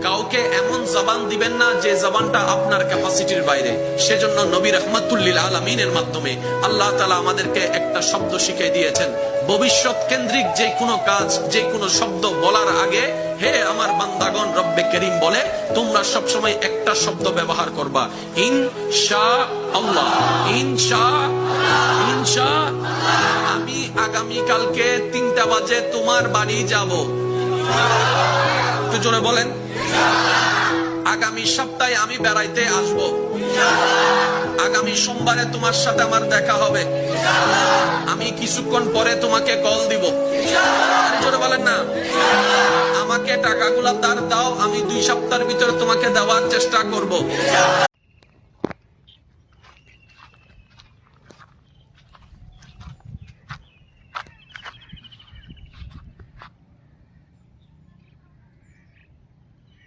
কাউকে এমন জবান দিবেন না যে জবানটা আপনার ক্যাপাসিটির বাইরে। সেজন্য নবী রাহমাতুল লিল আলামিনের মাধ্যমে আল্লাহ তাআলা আমাদেরকে একটা শব্দ শিখিয়ে দিয়েছেন, ভবিষ্যৎ কেন্দ্রিক যে কোনো কাজ, যে কোনো শব্দ বলার আগে হে আমার বান্দাগণ, রব্বে করিম বলে তোমরা সবসময় একটা শব্দ ব্যবহার করবা, ইনশাআল্লাহ। আমি আগামীকালকে 3টা বাজে তোমার বাড়ি যাব। একটু জোরে বলেন। আগামী সপ্তাহে আমি বেড়াইতে আসব। আগামী সোমবারে তোমার সাথে আমার দেখা হবে। আমি কিছুক্ষণ পরে তোমাকে কল দিব। জোরে বলেন না। আমাকে টাকাগুলা দাও, আমি 2 সপ্তাহের ভিতরে তোমাকে দেওয়ার চেষ্টা করব।